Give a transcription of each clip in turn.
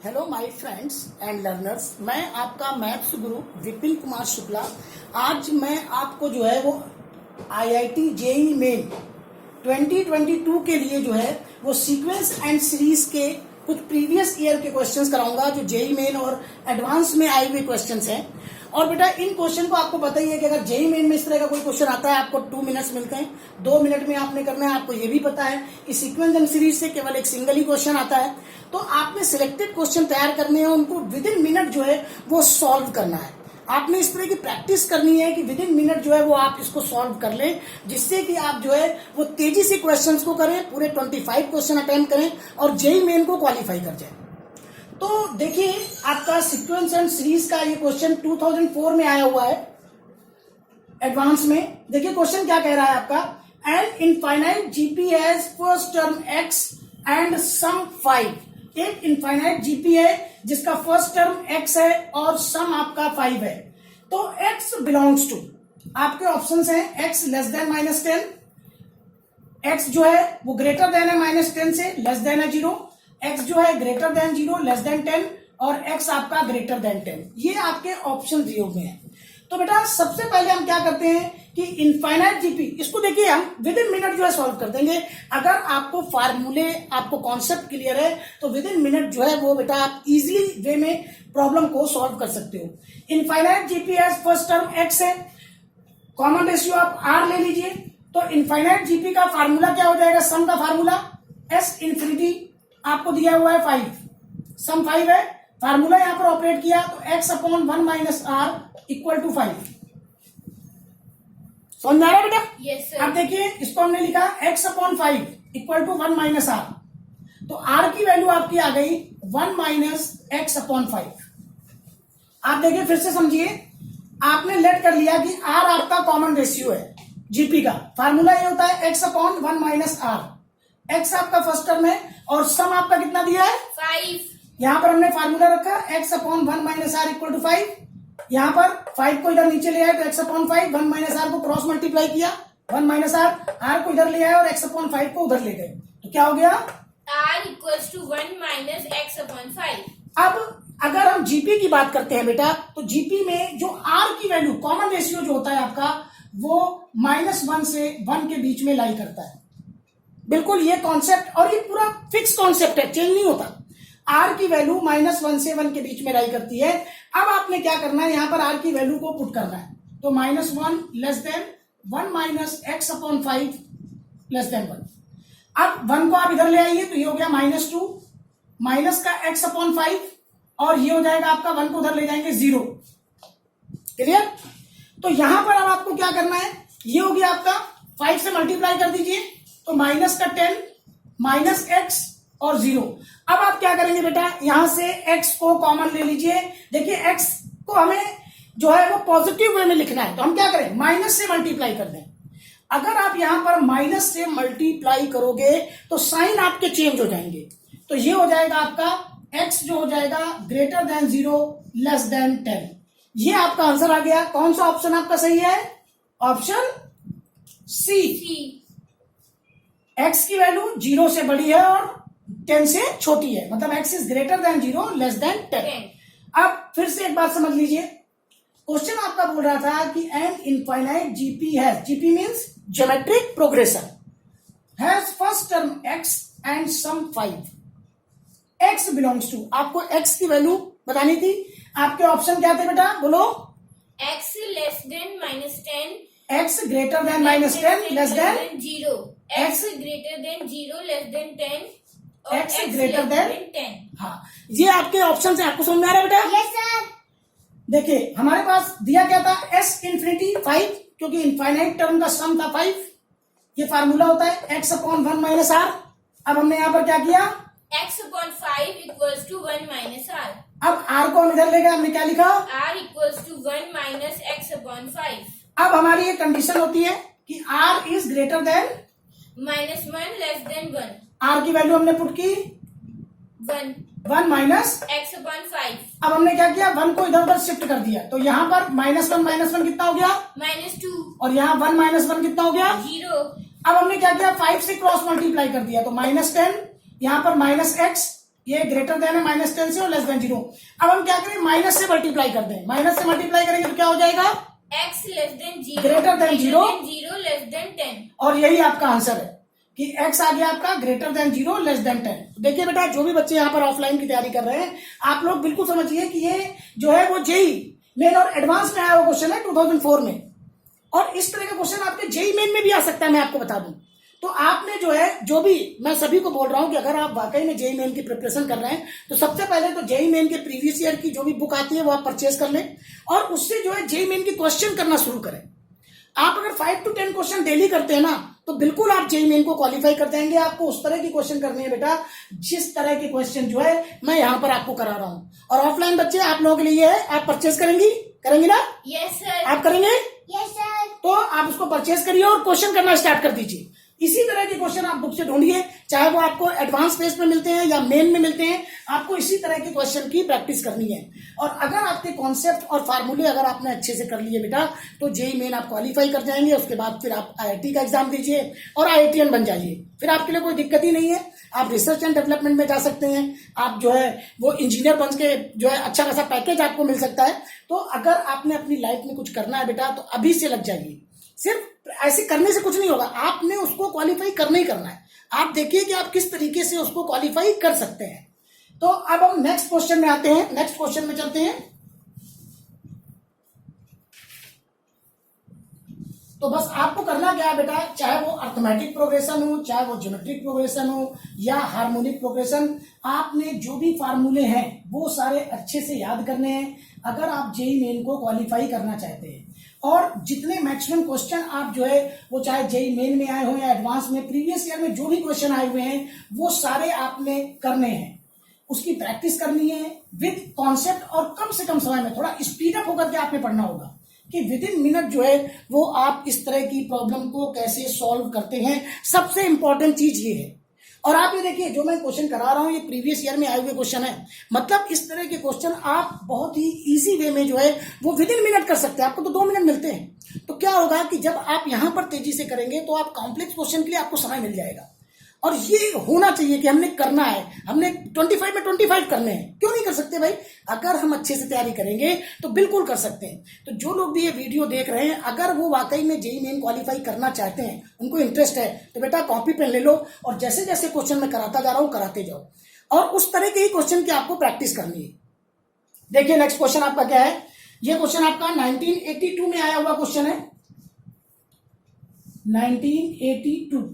Hello my friends and learners, मैं आपका maths गुरु विपिन कुमार शुक्ला। आज मैं आपको जो है वो आईआईटी जेईई मेन 2022 के लिए जो है वो सीक्वेंस एंड सीरीज के कुछ प्रीवियस ईयर के क्वेश्चंस कराऊंगा जो जेईई मेन और एडवांस में आए हुए क्वेश्चंस हैं। और बेटा इन क्वेश्चन को आपको पता ही है कि अगर जेईई मेन में इस तरह का कोई क्वेश्चन आता है आपको 2 मिनट्स मिलते हैं, 2 मिनट में आपने करना है। आपको ये भी पता है इस सीक्वेंस एंड सीरीज से केवल एक सिंगल ही क्वेश्चन आता है, तो आपने सिलेक्टेड क्वेश्चन तैयार करने हैं, उनको विद इन मिनट जो है वो सॉल्व करना है। आपने इस तरह की प्रैक्टिस करनी है कि विद इन मिनट जो है वो आप इसको सॉल्व कर लें, जिससे कि आप जो है वो तेजी से क्वेश्चंस को करें, पूरे 25 क्वेश्चन अटेम्प्ट करें और जेईई मेन को क्वालिफाई कर जाए। तो देखिए आपका सीक्वेंस एंड सीरीज का ये क्वेश्चन 2004 में आया हुआ है एडवांस में। देखिए क्वेश्चन क्या कह रहा है आपका, an infinite GP has first term x and sum 5। एक इनफाइनाइट जीपी है जिसका फर्स्ट टर्म x है और सम आपका 5 है। तो x बिलोंग्स टू, आपके ऑप्शंस हैं x लेस देन -10, x जो है वो ग्रेटर देन है -10 से, लेस देन है 0, x जो है ग्रेटर देन 0 लेस देन 10 और x आपका ग्रेटर देन 10। ये आपके ऑप्शन दिए हुए हैं। तो बेटा सबसे पहले हम क्या करते हैं कि इनफाइनाइट जीपी, इसको देखिए हम विद इन मिनट जो है सॉल्व कर देंगे। अगर आपको फार्मूले, आपको कॉन्सेप्ट क्लियर है तो विद इन मिनट जो है वो बेटा आप इजीली वे में प्रॉब्लम को सॉल्व कर सकते हो। Infinite GP as first term x है, कॉमन रेशियो आप आर ले लीजिए। तो इनफाइनाइट जीपी का फार्मूला क्या हो जाएगा, सम का फार्मूला एस इन्फिनिटी आपको दिया हुआ है 5, सम 5 है, फार्मूला यहां पर ऑपरेट किया तो x upon 1 minus r equal to 5। समझ आ रहा है बेटा? Yes sir. अब देखिए इसको हमने लिखा x upon 5 equal to 1 minus r, तो r की वैल्यू आपकी आ गई 1 माइनस एक्स अपॉन 5। आप देखिए फिर से समझिए, आपने लेट कर लिया कि r आपका कॉमन रेशियो है जीपी का, फार्मूला ये होता है x upon 1 minus r. x आपका फर्स्ट टर्म है और सम आपका कितना दिया है 5। यहां पर हमने फार्मूला रखा x upon 1 minus r equal to 5। यहां पर 5 को इधर नीचे ले आए तो x अपॉन 5, 1 माइनस आर को क्रॉस मल्टीप्लाई किया, 1 माइनस आर को इधर ले आए और x अपॉन 5 को उधर ले गए, तो क्या हो गया r equals to 1 minus x upon 5। अब अगर हम जीपी की बात करते हैं बेटा, तो जीपी में जो r की वैल्यू, कॉमन रेशियो जो होता है आपका, वो -1 से 1 के बीच में लाई करता है। बिल्कुल ये कॉन्सेप्ट, और ये पूरा फिक्स कॉन्सेप्ट है, चेंज नहीं होता। r की वैल्यू -1 से 1 के बीच में लाई करती है। अब आपने क्या करना है, यहां पर r की वैल्यू को पुट करना है, तो -1 less than 1 minus x upon 5 less than 1। अब 1 को आप इधर ले आइए तो ये हो गया -2 माइनस का x अपॉन 5 और ये हो जाएगा आपका 1 को उधर ले जाएंगे 0। क्लियर? तो यहां पर अब आपको क्या करना है, ये हो गया आपका 5 से मल्टीप्लाई कर दीजिए तो माइनस का 10 माइनस एक्स और 0। अब आप क्या करेंगे बेटा, यहां से x को कॉमन ले लीजिए। देखिए x को हमें जो है वो पॉजिटिव वे में लिखना है, तो हम क्या करें, माइनस से मल्टीप्लाई कर दें। अगर आप यहां पर माइनस से मल्टीप्लाई करोगे तो साइन आपके चेंज हो जाएंगे, तो ये हो जाएगा आपका x जो हो जाएगा ग्रेटर देन 0 लेस देन 10। ये आपका आंसर आ गया। कौन सा ऑप्शन आपका सही है, ऑप्शन सी। x की वैल्यू 0 से बड़ी है और 10 से छोटी है, मतलब x is greater than 0 less than 10। अब फिर से एक बात समझ लीजिए, क्वेश्चन आपका बोल रहा था कि an infinite GP has, GP means geometric progression, has first term x and sum 5। x belongs to, आपको x की वैल्यू बतानी थी। आपके ऑप्शन क्या थे बेटा, बोलो। x less than -10, x greater than -10 less than 0, x greater than 0 less than 10 और x ग्रेटर देन 10। हाँ, ये आपके ऑप्शन है। आपको समझ में आ रहा है बेटा? Yes sir. देखिए हमारे पास दिया क्या था, s इन्फिनिटी 5, क्योंकि इनफाइनाइट टर्म का सम था 5। ये फार्मूला होता है x अपॉन 1 माइनस आर। अब हमने यहां पर क्या किया, x upon 5 equals to 1 minus r. अब r को हम इधर ले गए, हमने क्या लिखा, r equals to 1 minus x upon 5। अब हमारी ये कंडीशन होती है कि r is greater than -1 less than 1। r की वैल्यू हमने पुट की 1 माइनस एक्स अपॉन 5। अब हमने क्या किया, 1 को इधर उधर शिफ्ट कर दिया, तो यहाँ पर -1 कितना हो गया, -2 और यहाँ 1 -1 कितना हो गया 0। अब हमने क्या किया, 5 से क्रॉस मल्टीप्लाई कर दिया, तो -10, यहाँ पर -x ये ग्रेटर देन है -10 से और लेस देन 0। अब हम क्या करें, माइनस से मल्टीप्लाई कर दें, माइनस से मल्टीप्लाई करेंगे तो क्या हो जाएगा, x less than 0 greater than 0 less than 10। और यही आपका आंसर है कि x आ गया आपका ग्रेटर देन 0 लेस देन 10। देखिए बेटा, जो भी बच्चे यहाँ पर ऑफलाइन की तैयारी कर रहे हैं, आप लोग बिल्कुल समझिए कि ये जो है वो जेई मेन और एडवांस में आया हुआ क्वेश्चन है 2004 में, और इस तरह का क्वेश्चन आपके जेई मेन में भी आ सकता है, मैं आपको बता दूं। तो आपने जो है, जो भी मैं सभी को बोल रहा हूं कि अगर आप वाकई में जेई मेन की प्रिपरेशन कर रहे हैं तो सबसे पहले तो जेई मेन के प्रीवियस ईयर की जो भी बुक आती है वो आप परचेज कर लें और उससे जो है जेई मेन की क्वेश्चन करना शुरू करें। आप अगर 5 to 10 क्वेश्चन डेली करते हैं ना तो बिल्कुल आप जेई मेन को क्वालिफाई कर जाएंगे। आपको उस तरह की क्वेश्चन करनी है बेटा, जिस तरह की क्वेश्चन जो है मैं यहाँ पर आपको करा रहा हूँ। और ऑफलाइन बच्चे आप लोगों के लिए है, आप परचेज करेंगी ना? Yes sir. आप करेंगे? Yes sir. तो आप उसको परचेज करिए और क्वेश्चन करना स्टार्ट कर दीजिए। इसी तरह के क्वेश्चन आप बुक से ढूंढिए, चाहे वो आपको एडवांस फेज में मिलते हैं या मेन में मिलते हैं, आपको इसी तरह के क्वेश्चन की प्रैक्टिस करनी है। और अगर आपके कॉन्सेप्ट और फार्मूले अगर आपने अच्छे से कर लिए बेटा तो जेई मेन आप क्वालिफाई कर जाएंगे। उसके बाद फिर आप आईआईटी का एग्जाम दीजिए और आईआईटीएन बन जाइए, फिर आपके लिए कोई दिक्कत ही नहीं है। आप रिसर्च एंड डेवलपमेंट में जा सकते हैं, आप जो है वो इंजीनियर बन के जो है अच्छा खासा पैकेज आपको मिल सकता है। तो अगर आपने अपनी लाइफ में कुछ करना है बेटा तो अभी से लग जाइए। सिर्फ ऐसे करने से कुछ नहीं होगा, आपने उसको क्वालिफाई करना ही करना है। आप देखिए कि आप किस तरीके से उसको क्वालिफाई कर सकते हैं। तो अब हम नेक्स्ट क्वेश्चन में आते हैं, नेक्स्ट क्वेश्चन में चलते हैं। तो बस आपको करना क्या है बेटा, चाहे वो अर्थमेटिक प्रोग्रेशन हो, चाहे वो ज्योमेट्रिक प्रोग्रेशन हो या हार्मोनिक प्रोग्रेशन, आपने जो भी फार्मूले हैं वो सारे अच्छे से याद करने हैं अगर आप जेई मेन को क्वालिफाई करना चाहते हैं। और जितने मैक्सिमम क्वेश्चन आप जो है वो चाहे जेई मेन में आए हो या एडवांस में, प्रीवियस ईयर में जो भी क्वेश्चन आए हुए हैं वो सारे आपने करने हैं, उसकी प्रैक्टिस करनी है विद कॉन्सेप्ट। और कम से कम समय में थोड़ा स्पीड अप होकर के आपने पढ़ना होगा कि विद इन मिनट जो है वो आप इस तरह की प्रॉब्लम को कैसे सॉल्व करते हैं। सबसे इंपॉर्टेंट चीज ये है। और आप ये देखिए, जो मैं क्वेश्चन करा रहा हूं ये प्रीवियस ईयर में आए हुए क्वेश्चन है, मतलब इस तरह के क्वेश्चन आप बहुत ही इजी वे में जो है वो विद इन मिनट कर सकते हैं। आपको तो 2 मिनट मिलते हैं। तो क्या होगा कि जब आप यहां पर तेजी से करेंगे तो आप कॉम्प्लेक्स क्वेश्चन के लिए आपको समय मिल जाएगा। और ये होना चाहिए कि हमने करना है, हमने 25 में 25 करने हैं। क्यों नहीं कर सकते भाई? अगर हम अच्छे से तैयारी करेंगे तो बिल्कुल कर सकते हैं। तो जो लोग भी ये वीडियो देख रहे हैं, अगर वो वाकई में जेई मेन क्वालिफाई करना चाहते हैं, उनको इंटरेस्ट है, तो बेटा कॉपी पेन ले लो और जैसे जैसे क्वेश्चन मैं कराता जा रहा हूं कराते जाओ और उस तरह के ही क्वेश्चन की आपको प्रैक्टिस करनी है। देखिए नेक्स्ट क्वेश्चन आपका क्या है। ये क्वेश्चन आपका 1982 में आया हुआ क्वेश्चन है, 1982।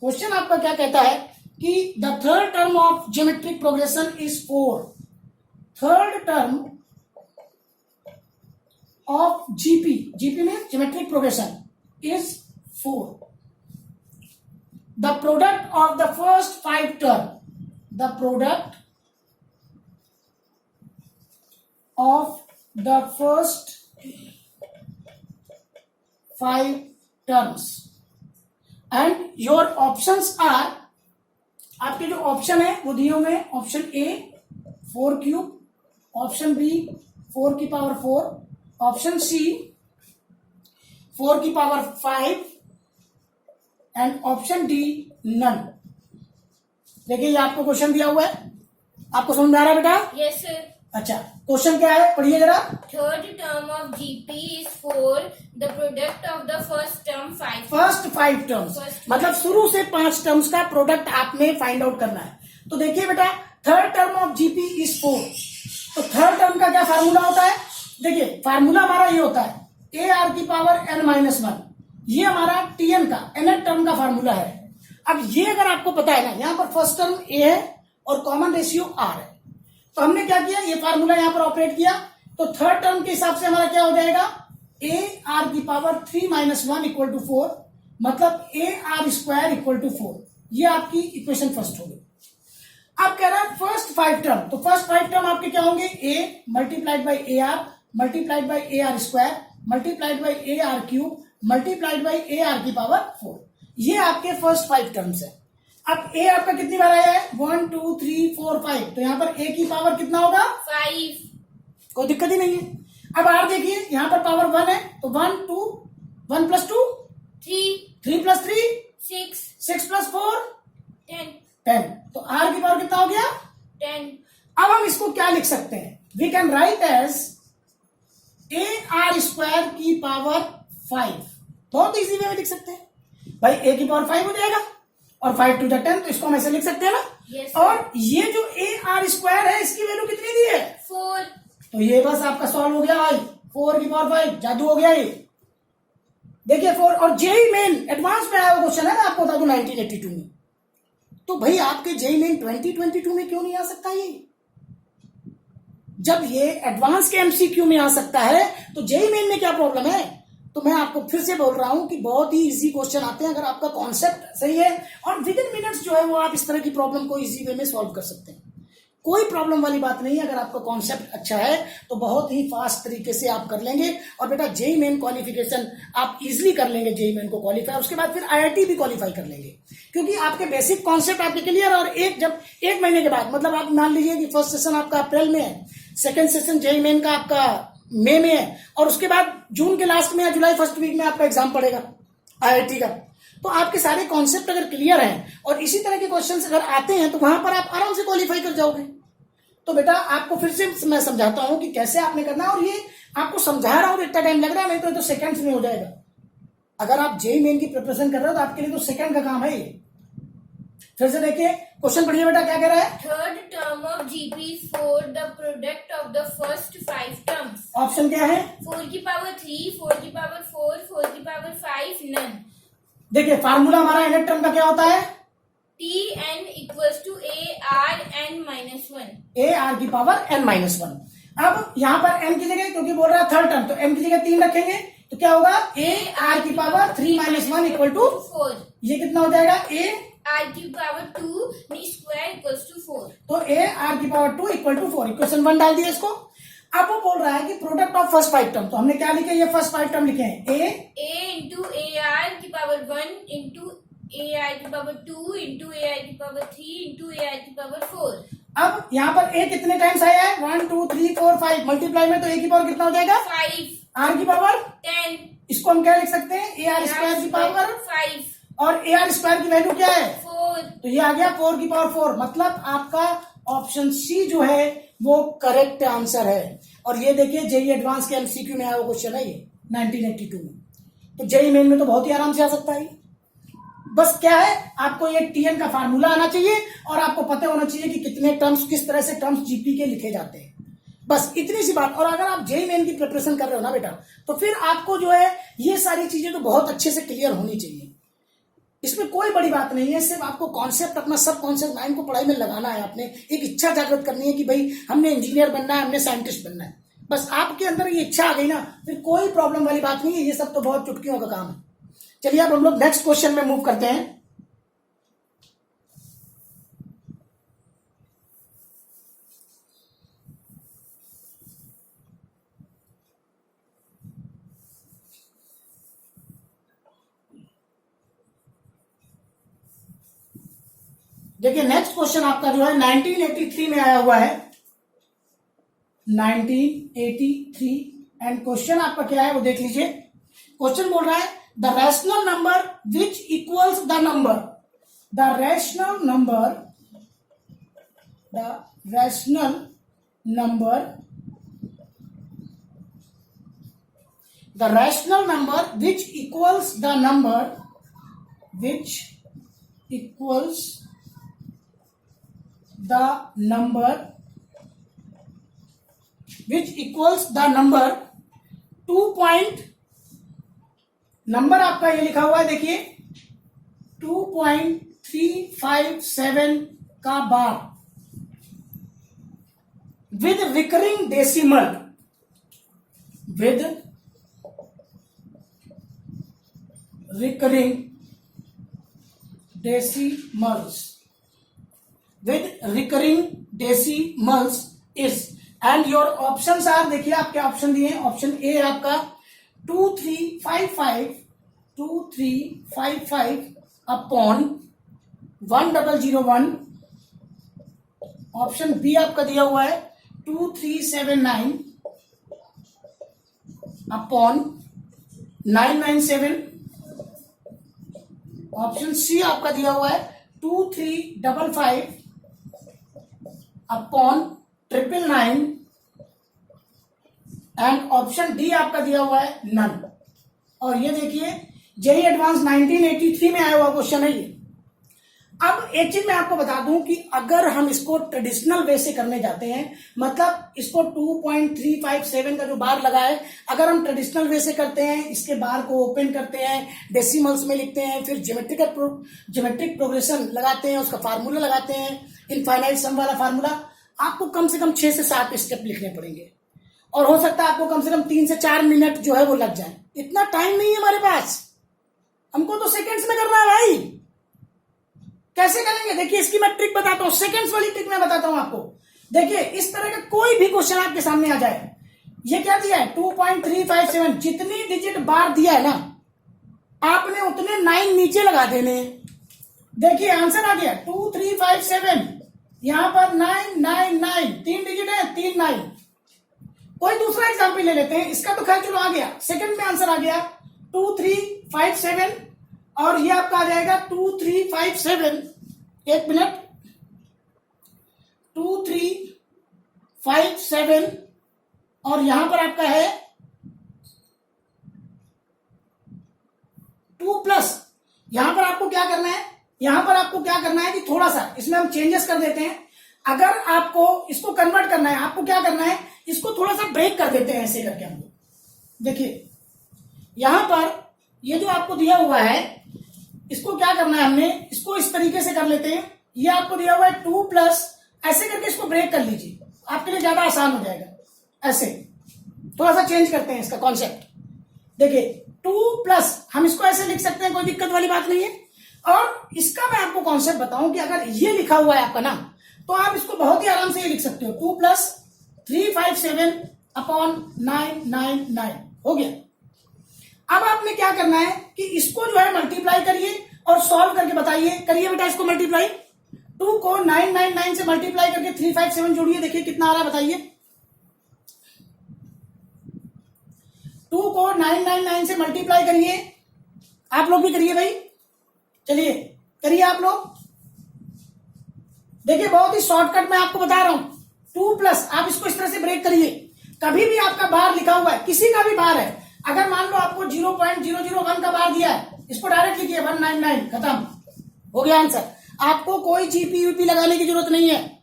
क्वेश्चन आपका क्या कहता है कि the third term of geometric progression is 4। Third term of GP में geometric progression is 4। The product of the first 5 term, the product of the first 5 terms and your options are, आपके जो option है वो दिए हुए हैं। Option A 4 cube, option B 4 की power 4, option C 4 की power 5 and option D none. देखिए ये आपको क्वेश्चन दिया हुआ है, आपको समझ में आ रहा है बेटा? Yes sir. अच्छा, क्वेश्चन क्या है पढ़िए जरा। Third term of GP is 4, the product of the first term 5। First 5 terms, मतलब शुरू से 5 टर्म्स का प्रोडक्ट आपने फाइंड आउट करना है। तो देखिए बेटा, third term of GP is 4, तो थर्ड टर्म का क्या फार्मूला होता है? देखिए फार्मूला हमारा ये होता है ए आर की पावर n-1, ये हमारा टीएन का nth टर्म का फार्मूला है। अब ये अगर आपको पता है ना, यहाँ पर फर्स्ट टर्म ए है और कॉमन रेशियो आर है, तो हमने क्या किया, ये फार्मूला यहां पर ऑपरेट किया। तो थर्ड टर्म के हिसाब से हमारा क्या हो जाएगा, ए आर की पावर 3-1 इक्वल टू 4, मतलब a r square equal to 4। ये आपकी इक्वेशन फर्स्ट होगी। अब कह रहा है फर्स्ट 5 टर्म, तो फर्स्ट 5 टर्म आपके क्या होंगे, a multiplied by a r multiplied by a r square multiplied by a r cube multiplied by a r की पावर 4। ये आपके फर्स्ट 5 टर्म्स है। अब ए आपका कितनी बार आया है, 1 2 3 4 5, तो यहां पर ए की पावर कितना होगा, 5, कोई दिक्कत ही नहीं है। अब आर देखिए, यहां पर पावर 1 है, तो 1 2 1 + 2 3, 3 + 3 6, 6 प्लस 4 10. 10, तो r की पावर कितना हो गया 10. अब हम इसको क्या लिख सकते हैं, we can write as a r square की पावर 5। बहुत इजी वे में लिख सकते हैं भाई, a की पावर 5 हो जाएगा और 5 to the 10, तो इसको हम ऐसे लिख सकते हैं ना। Yes, और ये जो ए आर स्क्वायर है इसकी वैल्यू कितनी दी है 4. तो ये बस आपका सॉल्व हो गया भाई, 4 की पावर 5, जादू हो गया ये। देखिए 4, और जेई मेन एडवांस में आया हुआ क्वेश्चन है ना, आपको बता दूं 1982 में, तो भाई आपके जेई मेन 2022 में क्यों नहीं आ सकता ये, जब ये एडवांस के एमसीक्यू में आ सकता है तो जेई मेन में क्या प्रॉब्लम है। तो मैं आपको फिर से बोल रहा हूं कि बहुत ही इजी क्वेश्चन आते हैं अगर आपका कॉन्सेप्ट सही है, और विद इन मिनट्स जो है वो आप इस तरह की प्रॉब्लम को इजी वे में सॉल्व कर सकते हैं। कोई प्रॉब्लम वाली बात नहीं है, अगर आपका कॉन्सेप्ट अच्छा है तो बहुत ही फास्ट तरीके से आप कर लेंगे। और बेटा जेई मेन क्वालिफिकेशन आप इजीली कर लेंगे, जेई मेन को क्वालिफाई, उसके बाद फिर आईआईटी भी क्वालिफाई कर लेंगे, क्योंकि आपके बेसिक कॉन्सेप्ट आपके क्लियर। और जब एक महीने के बाद, मतलब आप मान लीजिए कि फर्स्ट सेशन आपका अप्रैल में है, सेकेंड सेशन जेई मेन का आपका मई में है, और उसके बाद जून के लास्ट में या जुलाई फर्स्ट वीक में आपका एग्जाम पड़ेगा आईआईटी का, तो आपके सारे कॉन्सेप्ट अगर क्लियर हैं और इसी तरह के क्वेश्चंस अगर आते हैं तो वहां पर आप आराम से क्वालिफाई कर जाओगे। तो बेटा आपको फिर से मैं समझाता हूं कि कैसे आपने करना है, और ये आपको समझा रहा हूं तो इतना टाइम लग रहा है, नहीं तो सेकंड्स में हो जाएगा। अगर आप जेई मेन की प्रिपरेशन कर रहे हो तो आपके लिए तो सेकंड का काम है ये। फिर से देखिए क्वेश्चन पढ़िए बेटा, क्या कह रहा है। Third term of GP is 4, the product of the first 5 terms. Option क्या है, 4 की पावर 3, 4 की पावर 4, 4 की पावर 5, none. देखिए फार्मूला हमारा यूनिट टर्म का क्या होता है, Tn equals to ARn minus 1. A r की पावर n-1। अब यहाँ पर n की जगह, क्योंकि बोल रहा है थर्ड टर्म, तो n की जगह 3 रखेंगे तो क्या होगा, ए आर की पावर 3-1 इक्वल टू 4. ये कितना हो जाएगा, ए R की पावर 2 square equals to 4. तो ए आर की पावर 2 इक्वल टू 4, इक्वेशन 1 डाल दिया इसको। अब वो बोल रहा है कि प्रोडक्ट ऑफ फर्स्ट 5 टर्म, तो हमने क्या लिखे, ये फर्स्ट 5 टर्म लिखे हैं, A into AR की पावर 1 into AR की पावर 2 into AR की पावर 3 into AR की पावर 4. अब यहाँ पर ए कितने टाइम्स आया है, 1 2 3 4 5, मल्टीप्लाई में तो ए की पावर कितना हो जाएगा 5. आर की पावर 10. इसको हम क्या लिख सकते हैं, ए आर स्क्वायर की पावर, 5. और ए आर स्क्वायर की वैल्यू क्या है 4. तो ये आ गया 4 की पावर 4। मतलब आपका ऑप्शन सी जो है वो करेक्ट आंसर है। और ये देखिए जेई एडवांस के एमसीक्यू में आया हुआ क्वेश्चन है ये 1982 में, तो जेई मेन में तो बहुत ही आराम से आ सकता है। बस क्या है, आपको ये टीएन का फार्मूला आना चाहिए और आपको पता होना चाहिए कि कितने टर्म्स, किस तरह से टर्म्स जीपी के लिखे जाते हैं, बस इतनी सी बात। और अगर आप जेई मेन की प्रिपरेशन कर रहे हो ना बेटा, तो फिर आपको जो है ये सारी चीजें तो बहुत अच्छे से क्लियर होनी चाहिए, इसमें कोई बड़ी बात नहीं है। सिर्फ आपको कॉन्सेप्ट, अपना सब कॉन्सेप्ट माइंड को पढ़ाई में लगाना है, आपने एक इच्छा जागृत करनी है कि भाई हमने इंजीनियर बनना है, हमने साइंटिस्ट बनना है, बस आपके अंदर ये इच्छा आ गई ना, फिर कोई प्रॉब्लम वाली बात नहीं है। ये सब तो बहुत चुटकियों का काम है। चलिए अब हम लोग नेक्स्ट क्वेश्चन में मूव करते हैं। देखिए नेक्स्ट क्वेश्चन आपका जो है 1983 में आया हुआ है, 1983, एंड क्वेश्चन आपका क्या है वो देख लीजिए। क्वेश्चन बोल रहा है the rational number which equals the number, the rational number, the rational number, the rational number which equals the number, which equals the number, which equals the number 2 point, number आपका ये लिखा हुआ है देखिए 2.357 का बार with recurring decimal, with recurring decimals, with recurring decimals is, and your options are, देखिए आपके option दिए हैं, ऑप्शन ए आपका 2355 अपॉन 1001, ऑप्शन बी आपका दिया हुआ है 2379 अपॉन 997, ऑप्शन सी आपका दिया हुआ है 2355 अपॉन 999 एंड ऑप्शन डी आपका दिया हुआ है नन। और ये देखिए जेई एडवांस 1983 में आया हुआ क्वेश्चन है ये। अब एक चीज मैं आपको बता दूं कि अगर हम इसको ट्रेडिशनल वे से करने जाते हैं, मतलब इसको 2.357 का जो बार लगा है, अगर हम ट्रेडिशनल वे से करते हैं, इसके बार को ओपन करते हैं, डेसिमल्स में लिखते हैं, फिर ज्योमेट्रिक प्रोग्रेशन लगाते हैं, उसका फार्मूला लगाते हैं, इनफाइनाइट सम वाला फार्मूला, आपको कम से कम 6 से 7 स्टेप लिखने पड़ेंगे और हो सकता है आपको कम से कम 3 से 4 मिनट जो है वो लग जाए। इतना टाइम नहीं है हमारे पास, हमको तो सेकेंड्स में करना है भाई। कैसे करेंगे? देखिए इसकी मैं ट्रिक बताता हूं, सेकंड्स वाली ट्रिक मैं बताता हूं आपको। देखिए इस तरह का कोई भी क्वेश्चन आपके सामने आ जाए, ये क्या दिया है 2.357, जितनी डिजिट बार दिया है ना आपने उतने 9 नीचे लगा देने। देखिए आंसर आ गया 2357, यहां पर 999, 3 डिजिट है, 3 9। कोई दूसरा एग्जाम्पल ले लेते हैं, इसका तो खैर चलो आ गया, सेकंड में आंसर आ गया 2357 और ये आपका आ जाएगा 2357, एक मिनट, 2357 और यहां पर आपका है 2 प्लस, यहां पर आपको क्या करना है, यहां पर आपको क्या करना है कि थोड़ा सा इसमें हम चेंजेस कर देते हैं। अगर आपको इसको कन्वर्ट करना है, आपको क्या करना है, इसको थोड़ा सा ब्रेक कर देते हैं ऐसे करके हम लोग। देखिए यहां पर ये जो आपको दिया हुआ है, इसको क्या करना है हमने, इसको इस तरीके से कर लेते हैं। ये आपको दिया हुआ है 2 प्लस, ऐसे करके इसको ब्रेक कर लीजिए, आपके लिए ज्यादा आसान हो जाएगा। ऐसे थोड़ा सा चेंज करते हैं इसका कॉन्सेप्ट। देखिए 2 प्लस हम इसको ऐसे लिख सकते हैं, कोई दिक्कत वाली बात नहीं है। और इसका मैं आपको कॉन्सेप्ट बताऊं कि अगर ये लिखा हुआ है आपका ना, तो आप इसको बहुत ही आराम से ये लिख सकते हो 2 प्लस 357 अपॉन 999 हो गया। अब आपने क्या करना है कि इसको जो है मल्टीप्लाई करिए और सॉल्व करके बताइए। करिए बेटा इसको मल्टीप्लाई, 2 को 999 से मल्टीप्लाई करके 357 जोड़िए, देखिए कितना आ रहा है बताइए। 2 को 999 से मल्टीप्लाई करिए, आप लोग भी करिए भाई, चलिए करिए आप लोग। देखिए बहुत ही शॉर्टकट मैं आपको बता रहा हूं, 2 प्लस आप इसको इस तरह से ब्रेक करिए। कभी भी आपका बार लिखा हुआ है, किसी का भी बार है, अगर मान लो आपको 0.001 का बार दिया है, इसको डायरेक्ट लिखिए 199, खत्म हो गया आंसर। आपको कोई जीपी लगाने की जरूरत नहीं है,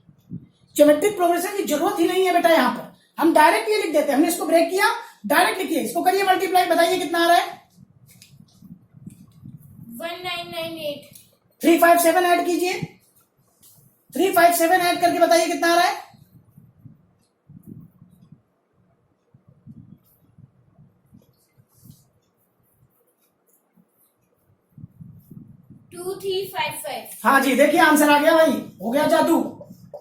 ज्योमेट्रिक प्रोग्रेशन की जरूरत ही नहीं है बेटा। यहां पर हम डायरेक्ट ये लिख देते हैं, हमने इसको ब्रेक किया, डायरेक्ट लिखिए, इसको करिए मल्टीप्लाई, बताइए कितना आ रहा है। 1998। 357 ऐड कीजिए, 357 ऐड करके बताइए कितना आ रहा है। 2355। हाँ जी, देखिए आंसर आ गया भाई, हो गया जादू।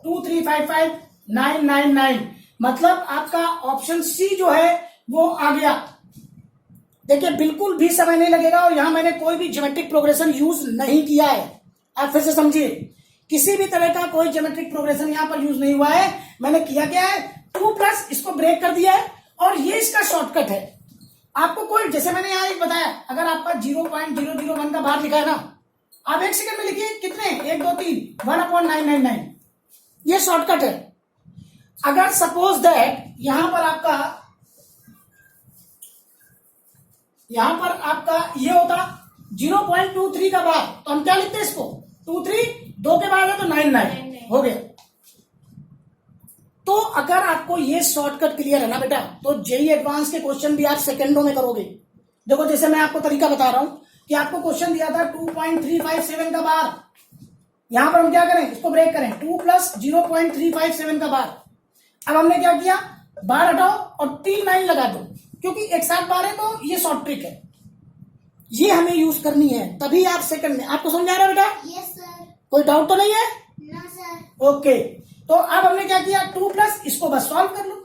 2355999, मतलब आपका ऑप्शन सी जो है वो आ गया। देखिए बिल्कुल भी समय नहीं लगेगा और यहां मैंने कोई भी ज्योमेट्रिक प्रोग्रेशन यूज नहीं किया है। आप फिर से समझिए, किसी भी तरह का कोई ज्योमेट्रिक प्रोग्रेशन यहां पर यूज नहीं हुआ है। मैंने किया क्या है, 2 प्लस इसको ब्रेक कर दिया है और ये इसका शॉर्टकट है। आपको कोई, जैसे मैंने यहां एक बताया, अगर आपका 0.001 का बार लिखा है ना, आप 1 सेकंड में लिखिए कितने, 1 2 3, 1/999, ये शॉर्टकट है। अगर सपोज दैट यहां पर आपका ये होता 0.23 का बार, तो हम क्या लिखते हैं इसको, 23, 2 के बाद है तो 99 हो गया। तो अगर आपको ये शॉर्टकट क्लियर है ना बेटा, तो जेई एडवांस के क्वेश्चन भी आप सेकंडों में करोगे। देखो जैसे मैं आपको तरीका बता रहा हूं कि आपको क्वेश्चन दिया था 2.357 का बार, यहां पर हम क्या करें, इसको ब्रेक करें, 2 प्लस 0.357 का बार। अब हमने क्या किया, बार हटाओ और 3 9 लगा दो, क्योंकि एक साथ बार है तो ये शॉर्ट ट्रिक है, ये हमें यूज करनी है, तभी आप सेकंड में। आपको समझ आ रहा है बेटा? Yes sir. कोई डाउट तो नहीं है? No sir. ओके, तो अब हमने क्या किया, 2 प्लस इसको बस सॉल्व कर लो,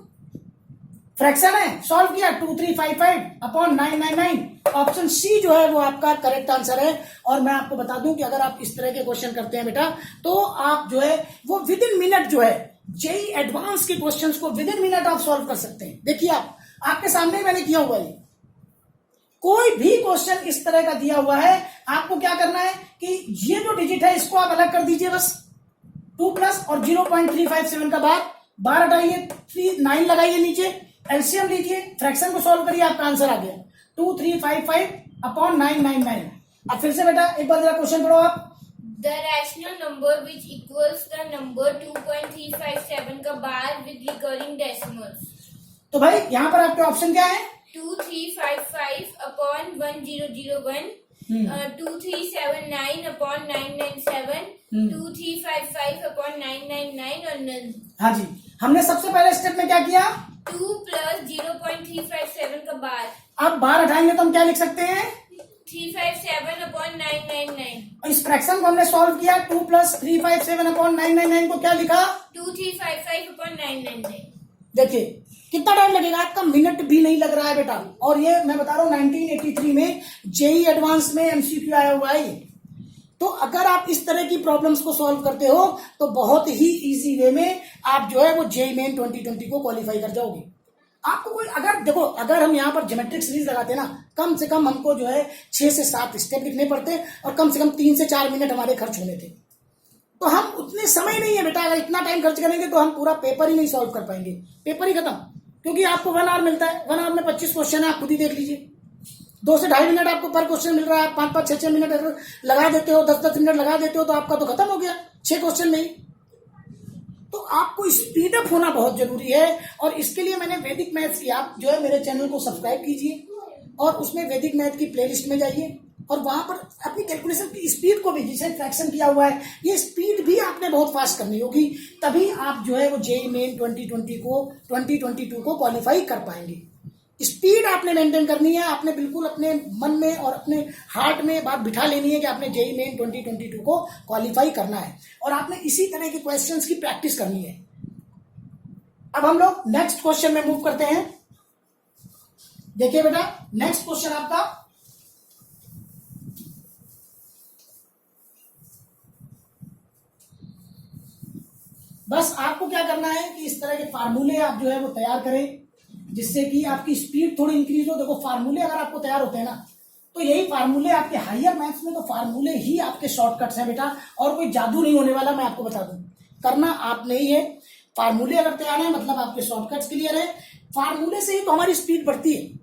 फ्रैक्शन है, सॉल्व किया, 2355 अपॉन 999, ऑप्शन सी जो है वो आपका करेक्ट आंसर है। और मैं आपको बता दूं कि अगर आप इस तरह के क्वेश्चन करते हैं बेटा, तो आप जो है वो विद इन मिनट जो है जेई एडवांस के क्वेश्चंस को विद इन मिनट आप सॉल्व कर सकते हैं। देखिए आपके सामने मैंने किया हुआ है, कोई भी क्वेश्चन इस तरह का दिया हुआ है, आपको क्या करना है कि ये जो डिजिट है इसको आप अलग कर दीजिए बस, 2 प्लस और 0.357 का बार हटाइए, 9 लगाइए नीचे, एलसीएम लीजिए, फ्रैक्शन को सॉल्व करिए, आपका आंसर आ गया 2355 अपॉन 999। अब फिर से बेटा एक बार जरा क्वेश्चन पढ़ो आप। The rational number which equals the number 2.357 का बार with recurring decimals। तो भाई यहाँ पर आपके ऑप्शन क्या है? 2355 अपॉन 1001, 2379 अपॉन 997, 2355 अपॉन 999 और नन। हाँ जी, हमने सबसे पहले स्टेप में क्या किया? 2 प्लस 0.357 का बार। अब बार हटाएंगे तो हम क्या लिख सकते हैं? 357 अपॉन 999। इस फ्रैक्शन को हमने सॉल्व किया, 2 प्लस 357 अपॉन 999 को क्या लिखा? 2355 अपॉन 999। देखिए कितना टाइम लगेगा, आपका मिनट भी नहीं लग रहा है बेटा। और ये मैं बता रहा हूँ 1983 में जेई एडवांस में एमसीक्यू आया हुआ है। तो अगर आप इस तरह की प्रॉब्लम्स को सॉल्व करते हो तो बहुत ही इजी वे में आप जो है वो जेई मेन 2020 को क्वालिफाई कर जाओगे। आपको कोई अगर देखो, अगर हम यहाँ पर ज्योमेट्रिक सीरीज लगाते ना, कम से कम हमको जो है 6 से 7 स्टेप लिखने पड़ते और कम से कम 3 से 4 मिनट हमारे खर्च होने थे। तो हम उतने समय नहीं है बेटा, अगर इतना टाइम खर्च करेंगे तो हम पूरा पेपर ही नहीं सॉल्व कर पाएंगे, पेपर ही खत्म। क्योंकि आपको 1 आवर मिलता है, 1 आवर में 25 क्वेश्चन है, आप खुद ही देख लीजिए। 2 से 2.5 मिनट आपको पर क्वेश्चन मिल रहा है, 5-5, 6-6 मिनट अगर लगा देते हो, 10-10 मिनट लगा देते हो तो आपका तो खत्म हो गया 6 क्वेश्चन में ही। तो आपको स्पीड अप होना बहुत जरूरी है और इसके लिए मैंने वैदिक मैथ्स की, आप जो है मेरे चैनल को सब्सक्राइब कीजिए और उसमें वैदिक मैथ की प्लेलिस्ट में जाइए और वहां पर अपनी कैलकुलेशन की स्पीड को भी, जिसे फ्रैक्शन किया हुआ है, ये स्पीड भी आपने बहुत फास्ट करनी होगी, तभी आप जो है वो जेई मेन 2022 को क्वालिफाई कर पाएंगे। स्पीड आपने मेंटेन करनी है, आपने बिल्कुल अपने मन में और अपने हार्ट में बात बिठा लेनी है कि आपने जेई मेन 2022 को क्वालिफाई करना है और आपने इसी तरह के क्वेश्चंस की प्रैक्टिस करनी है। अब हम लोग नेक्स्ट क्वेश्चन में मूव करते हैं। देखिए बेटा, नेक्स्ट क्वेश्चन आपका बस आपको क्या करना है कि इस तरह के फार्मूले आप जो है वो तैयार करें जिससे कि आपकी स्पीड थोड़ी इंक्रीज हो। देखो फार्मूले अगर आपको तैयार होते हैं ना, तो यही फार्मूले आपके हायर मैथ्स में, तो फार्मूले ही आपके शॉर्टकट्स हैं बेटा, और कोई जादू नहीं होने वाला, मैं आपको बता दूं। करना आपने ही है, फार्मूले अगर तैयार है मतलब आपके शॉर्टकट्स क्लियर है। फार्मूले से ही तो हमारी स्पीड बढ़ती है।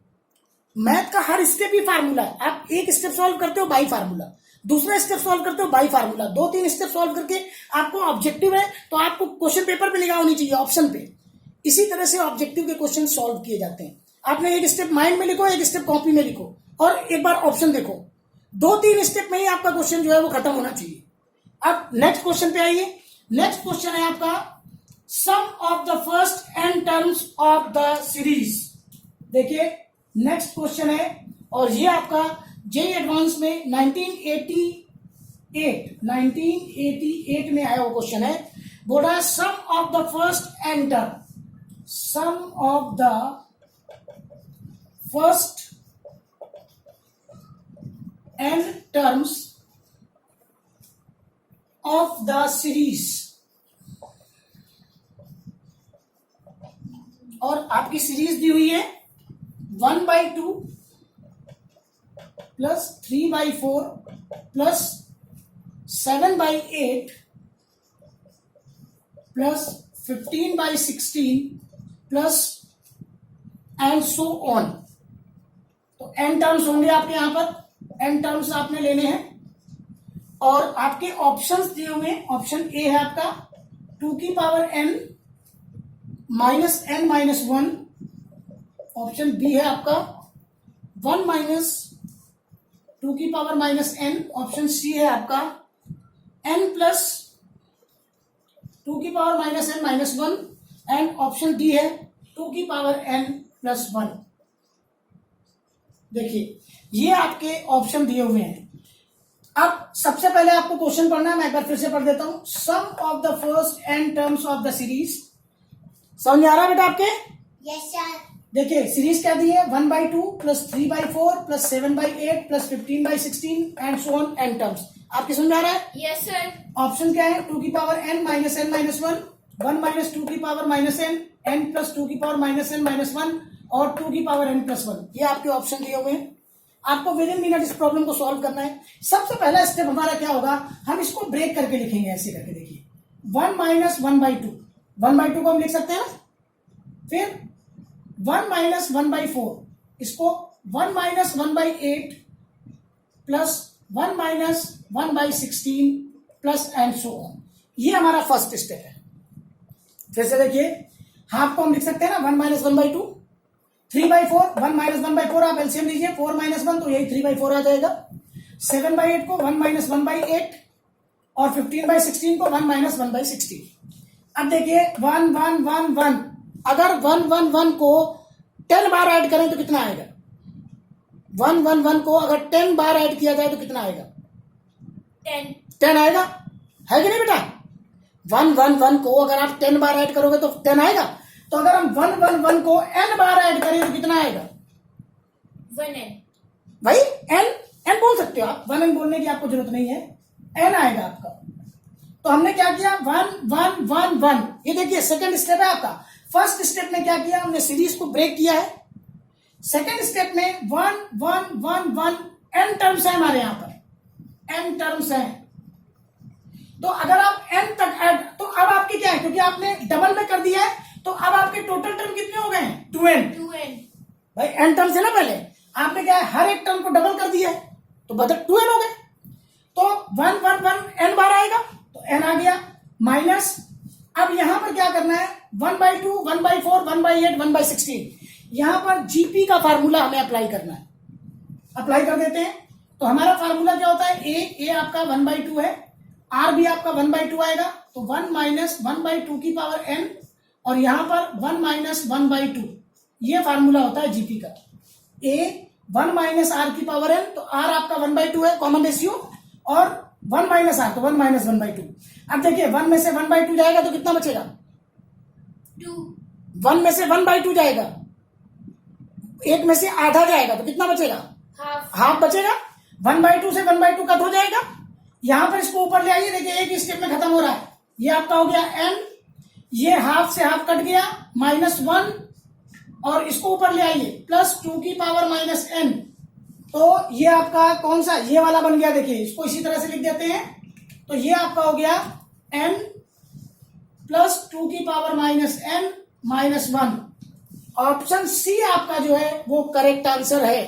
मैथ का हर स्टेप ही फार्मूला है। आप एक स्टेप सॉल्व करते हो बाई फार्मूला, दूसरा स्टेप सॉल्व करते हो बाई फार्मूला, 2-3 स्टेप सॉल्व करके आपको ऑब्जेक्टिव है तो आपको क्वेश्चन पेपर पे लिखा होनी चाहिए ऑप्शन पे। इसी तरह से ऑब्जेक्टिव के क्वेश्चन सॉल्व किए जाते हैं। आपने एक स्टेप माइंड में लिखो, एक स्टेप कॉपी में लिखो और एक बार ऑप्शन देखो, 2-3 स्टेप में ही आपका क्वेश्चन जो है वो खत्म होना चाहिए। अब नेक्स्ट क्वेश्चन पे आइए। नेक्स्ट क्वेश्चन है आपका sum of the first n terms of the series. देखिए नेक्स्ट क्वेश्चन है और ये आपका जेई एडवांस में 1988 में आया वो क्वेश्चन है। बोला है sum of the first n term, sum of the first n terms of the series. और आपकी सीरीज दी हुई है 1/2 plus 3/4 plus 7/8 plus 15/16 plus and so on. तो n टर्म्स होंगे आपके यहां पर, n टर्म्स आपने लेने हैं और आपके ऑप्शंस दिए हुए हैं। ऑप्शन ए है आपका 2 की power n minus n minus 1, option B है आपका 1 माइनस 2 की power minus n, option C है आपका n प्लस 2 की power minus n minus 1 and option D है 2 की पावर n प्लस 1। देखिए ये आपके ऑप्शन दिए हुए हैं। अब सबसे पहले आपको क्वेश्चन पढ़ना है, मैं एक बार फिर से पढ़ देता हूं। Sum of the first n terms of the series. समझ में आ रहा है बेटा आपके? Yes sir. देखिए सीरीज क्या दी है 1/2 plus 3/4 plus 7/8 plus 15/16 and so on n terms. आपके समझ में आ रहा है? Yes sir. ऑप्शन क्या है 2 की power n minus n minus 1, 1 minus 2 की पावर माइनस n प्लस 2 की पावर माइनस n माइनस 1 और 2 की पावर n प्लस 1। ये आपके ऑप्शन दिए हुए हैं। आपको विद इन मिनट इस प्रॉब्लम को सॉल्व करना है। सबसे पहला स्टेप हमारा क्या होगा, हम इसको ब्रेक करके लिखेंगे, ऐसे करके देखिए 1 माइनस 1/2, 1/2 को हम लिख सकते हैं ना, फिर 1 माइनस 1/4, इसको 1 minus 1/8 plus 1 minus 1/16 plus and so on. ये हमारा फर्स्ट स्टेप है। फिर से देखिए, हाफ को हम लिख सकते हैं ना 1 माइनस 1/2, 3/4, 1 माइनस 1/4 आप एलसीएम लीजिए, 4 माइनस 1 तो यही 3/4 आ जाएगा। 7/8 को 1 माइनस 1/8 और 15/16 को 1 माइनस 1/16। अब देखिए 1 1 1 1, अगर 1 1 1 को 10 बार ऐड करें तो कितना आएगा? 1 1 1 को अगर 10 बार ऐड किया जाए तो कितना आएगा? 10 आएगा, है कि नहीं बेटा? 1 1 1 को अगर आप 10 बार ऐड करोगे तो 10 आएगा। तो अगर हम 1 1 1 को n बार ऐड करें तो कितना आएगा? 1n। भाई n बोल सकते हो आप, 1n बोलने की आपको जरूरत नहीं है, n आएगा आपका। तो हमने क्या किया, 1 1 1 1, ये देखिए सेकंड स्टेप है आपका। फर्स्ट स्टेप में क्या किया, हमने सीरीज को ब्रेक किया है। सेकंड स्टेप में 1 1 1 1 n टर्म्स है हमारे यहां पर, n टर्म्स है। तो अगर आप n तक ऐड, तो अब आपके क्या है, क्योंकि आपने डबल में कर दिया है तो अब आपके टोटल टर्म कितने हो गए हैं? 2n। भाई n टर्म्स है ना, पहले आपने क्या है, हर एक टर्म को डबल कर दिया है तो बदल 2n हो गए। तो 1 1 1 n बार आएगा तो n आ गया, माइनस अब यहां पर क्या करना है, 1/2 1/4 1/8 1/16, यहां पर जीपी का फार्मूला हमें अप्लाई करना है। अप्लाई कर देते हैं। तो हमारा फार्मूला क्या होता है, ए आपका 1/2 है, आर भी आपका 1/2 आएगा, तो 1 माइनस 1/2 की पावर n और यहां पर 1 माइनस 1/2, ये फार्मूला होता है जीपी का। ए 1 माइनस आर की पावर n, तो आर आपका 1/2 है कॉमन रेशियो, और 1 माइनस आर तो 1 माइनस 1/2। अब देखिए 1 में से 1/2 जाएगा तो कितना बचेगा? 2। 1 में से 1/2 जाएगा, 1 में से आधा जाएगा तो कितना बचेगा? हाफ बचेगा। 1/2 से 1/2 कट हो जाएगा। यहां पर इसको ऊपर ले आइए, देखिए एक स्टेप में खत्म हो रहा है। ये आपका हो गया n, ये हाफ से हाफ कट गया, -1, और इसको ऊपर ले आइए +2 की पावर -n, तो ये आपका कौन सा, ये वाला बन गया। देखिए इसको इसी तरह से लिख देते हैं, तो ये आपका हो गया n +2 की पावर -n -1। ऑप्शन सी आपका जो है वो करेक्ट आंसर है।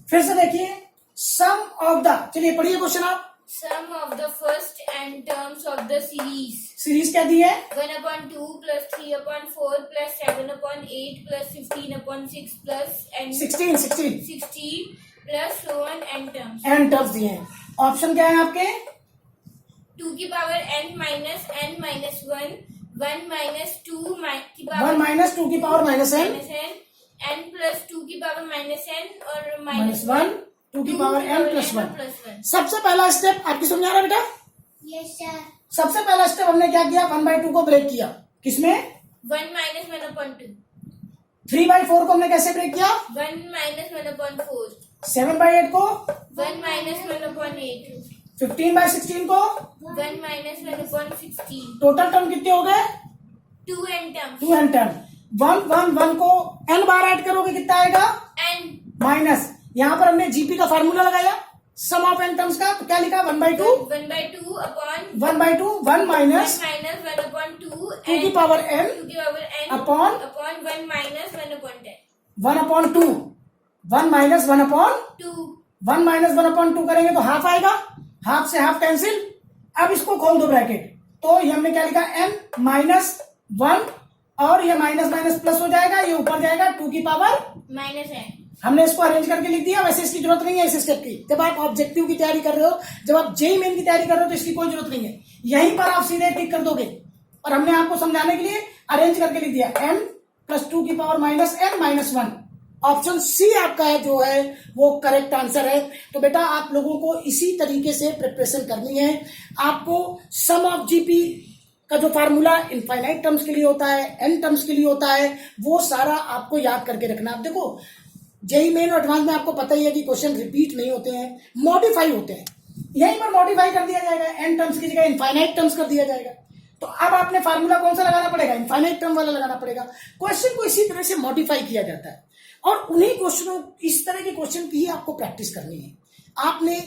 फिर से देखिए, सम ऑफ द, चलिए पढ़िए क्वेश्चन आप। Sum of the first n terms of the series series क्या दी है? 1/2 plus 3/4 plus 7/8 plus 15/6 plus n 16 plus so on n terms। n terms दिए हैं। ऑप्शन क्या है आपके? 2 की power n minus n minus 1, 1 minus 2 की 1 पावर माइनस 2 की पावर -n n plus 2 की पावर -n और -1 2 की पावर n + 1। plus 1। सबसे पहला स्टेप आपकी समझ आ रहा है बेटा? Yes sir. सबसे पहला स्टेप हमने क्या किया, 1/2 को ब्रेक किया, किसमें? 1 minus 1/2, 3/4 को हमने कैसे ब्रेक किया? 1 minus 1/4, 7/8 को, 1 minus 1/8, 15/16 को, 1 minus 1/16, टोटल टर्म कितने हो गए? 2n terms। 2n term. 1 1 1 को n बार ऐड करोगे कितना आएगा? n माइनस, यहां पर हमने जीपी का फार्मूला लगाया सम ऑफ n टर्म्स का, तो क्या लिखा? 1/2 1/2 upon 1/2 1 माइनस 1/2 2 की पावर n 2 की power n upon 1 minus 1/10, 1/2, 1 minus 1/2, 2। 1 minus 1/2 करेंगे तो हाफ आएगा, हाफ से हाफ कैंसिल। अब इसको खोल दो ब्रैकेट, तो ये हमने क्या लिखा, n-1, और ये माइनस माइनस प्लस हो जाएगा, ये ऊपर जाएगा 2 की पावर -n। हमने इसको अरेंज करके लिख दिया। वैसे इसकी जरूरत नहीं है इस स्टेप की। जब आप ऑब्जेक्टिव की तैयारी कर रहे हो, जब आप जेईई मेन की तैयारी कर रहे हो, तो इसकी कोई जरूरत नहीं है, यहीं पर आप सीधे टिक कर दोगे। और हमने आपको समझाने के लिए अरेंज करके लिख दिया n + 2 की पावर -n -1। ऑप्शन सी आपका है जो है वो करेक्ट आंसर है। तो बेटा आप लोगों को इसी तरीके से प्रिपरेशन करनी है। आपको सम ऑफ जीपी का जो फार्मूला इनफाइनाइट टर्म्स के लिए होता है, एन टर्म्स के लिए होता है, वो सारा आपको याद करके रखना। आप देखो जेईई मेन और एडवांस में आपको पता ही है कि क्वेश्चन रिपीट नहीं होते हैं, मॉडिफाई होते हैं। यहीं पर मॉडिफाई कर दिया जाएगा, एन टर्म्स की जगह इनफाइनाइट टर्म्स कर दिया जाएगा। तो अब आपने फार्मूला कौन सा लगाना पड़ेगा? इनफाइनाइट टर्म वाला लगाना पड़ेगा। क्वेश्चन को इसी तरह से मॉडिफाई किया जाता है। और उन्हीं क्वेश्चनों, इस तरह के क्वेश्चन की ही आपको प्रैक्टिस करनी है। आपने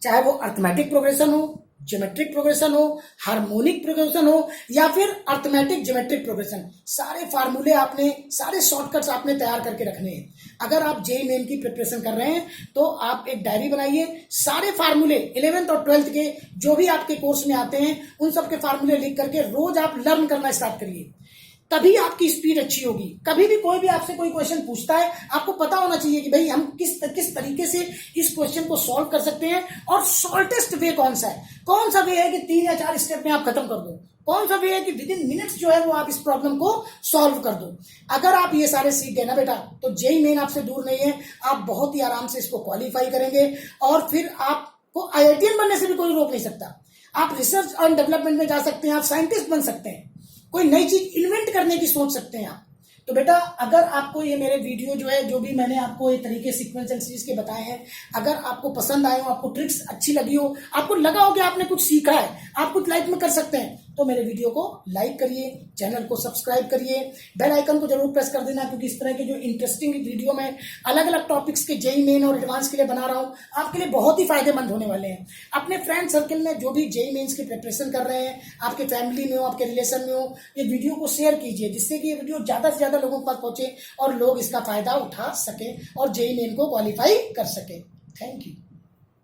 चाहे वो अर्थमेटिक प्रोग्रेशन हो, ज्योमेट्रिक प्रोग्रेशन हो, हार्मोनिक प्रोग्रेशन हो या फिर अर्थमेटिक ज्योमेट्रिक प्रोग्रेशन, सारे फार्मूले आपने, सारे शॉर्टकट्स आपने तैयार करके रखने हैं। अगर आप जेईई मेन की प्रिपरेशन कर रहे हैं तो आप एक डायरी बनाइए, सारे फार्मूले 11th और 12th के जो भी आपके कोर्स में आते हैं उन सब के फार्मूले लिख करके रोज आप लर्न करना स्टार्ट करिए, तभी आपकी स्पीड अच्छी होगी। कभी भी कोई भी आपसे कोई क्वेश्चन पूछता है, आपको पता होना चाहिए कि भाई हम किस तरीके से इस क्वेश्चन को सॉल्व कर सकते हैं और शॉर्टेस्ट वे कौन सा है। कौन सा वे है कि 3 या 4 स्टेप में आप खत्म कर दो, कौन सा वे है कि विद इन मिनट्स जो है वो आप इस प्रॉब्लम को सॉल्व कर दो। अगर आप ये सारे सीख गए ना बेटा, तो जेईई मेन आपसे दूर नहीं है। आप बहुत ही आराम से इसको क्वालिफाई करेंगे और फिर आपको आईआईटीएन बनने से भी कोई रोक नहीं सकता। आप रिसर्च एंड डेवलपमेंट में जा सकते हैं, आप साइंटिस्ट बन सकते हैं, कोई नई चीज इन्वेंट करने की सोच सकते हैं आप। तो बेटा अगर आपको ये मेरे वीडियो जो है, जो भी मैंने आपको ये तरीके सीक्वेंशियल सीरीज के बताए हैं, अगर आपको पसंद आए हो, आपको ट्रिक्स अच्छी लगी हो, आपको लगा हो कि आपने कुछ सीखा है, आप कुछ लाइफ में कर सकते हैं, तो मेरे वीडियो को लाइक करिए, चैनल को सब्सक्राइब करिए, बेल आइकन को जरूर प्रेस कर देना, क्योंकि इस तरह के जो इंटरेस्टिंग वीडियो मैं अलग अलग टॉपिक्स के जेईई मेन और एडवांस के लिए बना रहा हूँ, आपके लिए बहुत ही फायदेमंद होने वाले हैं। अपने फ्रेंड सर्कल में जो भी जेईई मेन्स की प्रिपरेशन कर रहे हैं, आपके फैमिली में हो, आपके रिलेशन में हो, ये वीडियो को शेयर कीजिए, जिससे कि ये वीडियो ज्यादा से ज्यादा लोगों के पास पहुंचे और लोग इसका फायदा उठा सके और जेईई मेन को क्वालिफाई कर सके। Thank you.